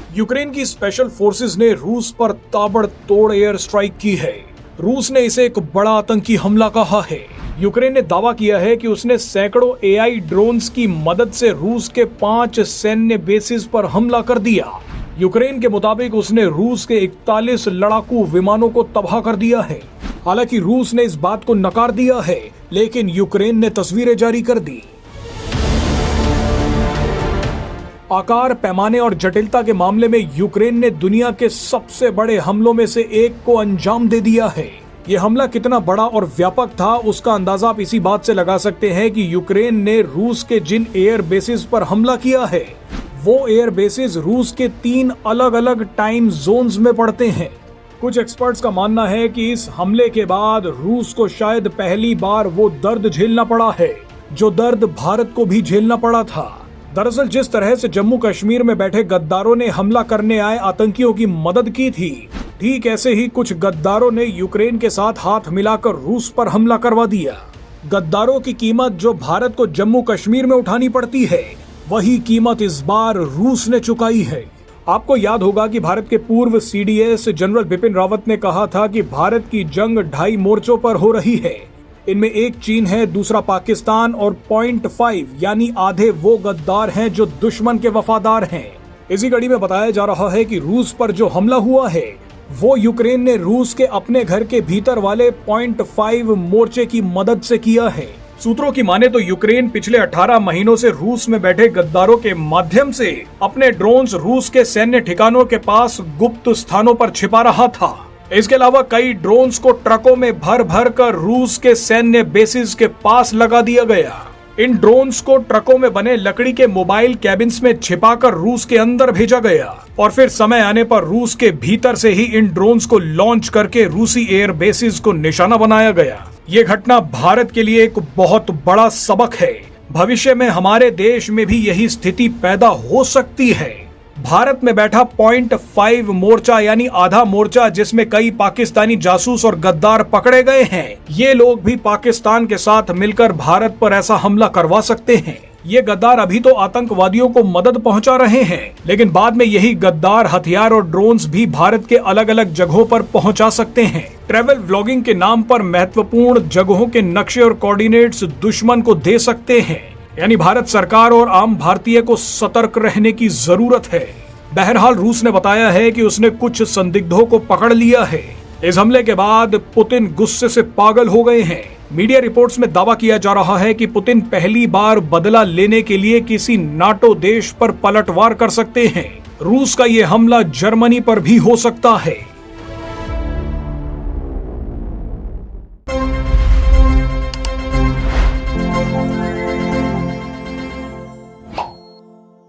Ukraine की special forces ने रूस पर ताबड़तोड़ एयर स्ट्राइक की है। रूस ने इसे एक बड़ा आतंकी हमला कहा है। यूक्रेन ने दावा किया है कि उसने सैकड़ों एआई ड्रोन्स की मदद से रूस के 5 सैन्य बेसिस पर हमला कर दिया। यूक्रेन के मुताबिक उसने रूस के 41 लड़ाकू विमानों को तबाह कर दिया है। हालांकि रूस ने इस बात को नकार दिया है, लेकिन यूक्रेन ने तस्वीरें जारी कर दी। आकार, पैमाने और जटिलता के मामले में यूक्रेन ने दुनिया के सबसे बड़े हमलों में से एक को अंजाम दे दिया है। ये हमला कितना बड़ा और व्यापक था, उसका अंदाजा आप इसी बात से लगा सकते हैं कि यूक्रेन ने रूस के जिन एयर बेसिस पर हमला किया है, वो एयर बेसिस रूस के 3 अलग अलग टाइम जोन्स में पड़ते हैं। कुछ एक्सपर्ट्स का मानना है कि इस हमले के बाद रूस को शायद पहली बार वो दर्द झेलना पड़ा है जो दर्द भारत को भी झेलना पड़ा था। दरअसल जिस तरह से जम्मू कश्मीर में बैठे गद्दारों ने हमला करने आए आतंकियों की मदद की थी, ठीक ऐसे ही कुछ गद्दारों ने यूक्रेन के साथ हाथ मिलाकर रूस पर हमला करवा दिया। गद्दारों की कीमत जो भारत को जम्मू कश्मीर में उठानी पड़ती है, वही कीमत इस बार रूस ने चुकाई है। आपको याद होगा कि भारत के पूर्व सीडीएस जनरल बिपिन रावत ने कहा था कि भारत की जंग 2.5 मोर्चों पर हो रही है। इनमें एक चीन है, दूसरा पाकिस्तान और 0.5 यानी आधे वो गद्दार हैं जो दुश्मन के वफादार हैं। इसी कड़ी में बताया जा रहा है कि रूस पर जो हमला हुआ है, वो यूक्रेन ने रूस के अपने घर के भीतर वाले 0.5 मोर्चे की मदद से किया है। सूत्रों की माने तो यूक्रेन पिछले 18 महीनों से रूस में बैठे गद्दारों के माध्यम से अपने ड्रोन्स रूस के सैन्य ठिकानों के पास गुप्त स्थानों पर छिपा रहा था। इसके अलावा कई ड्रोन्स को ट्रकों में भर भर कर रूस के सैन्य बेसिस के पास लगा दिया गया। इन ड्रोन्स को ट्रकों में बने लकड़ी के मोबाइल कैबिन्स में छिपाकर रूस के अंदर भेजा गया और फिर समय आने पर रूस के भीतर से ही इन ड्रोन्स को लॉन्च करके रूसी एयर बेसिस को निशाना बनाया गया। ये घटना भारत के लिए एक बहुत बड़ा सबक है। भविष्य में हमारे देश में भी यही स्थिति पैदा हो सकती है। भारत में बैठा 0.5 मोर्चा यानी आधा मोर्चा, जिसमें कई पाकिस्तानी जासूस और गद्दार पकड़े गए हैं, ये लोग भी पाकिस्तान के साथ मिलकर भारत पर ऐसा हमला करवा सकते हैं। ये गद्दार अभी तो आतंकवादियों को मदद पहुंचा रहे हैं, लेकिन बाद में यही गद्दार हथियार और ड्रोन्स भी भारत के अलग अलग जगहों पर पहुंचा सकते हैं। ट्रैवल व्लॉगिंग के नाम पर महत्वपूर्ण जगहों के नक्शे और कोऑर्डिनेट्स दुश्मन को दे सकते हैं। यानी भारत सरकार और आम भारतीय को सतर्क रहने की जरूरत है। बहरहाल रूस ने बताया है कि उसने कुछ संदिग्धों को पकड़ लिया है। इस हमले के बाद पुतिन गुस्से से पागल हो गए हैं। मीडिया रिपोर्ट्स में दावा किया जा रहा है कि पुतिन पहली बार बदला लेने के लिए किसी नाटो देश पर पलटवार कर सकते हैं। रूस का ये हमला जर्मनी पर भी हो सकता है।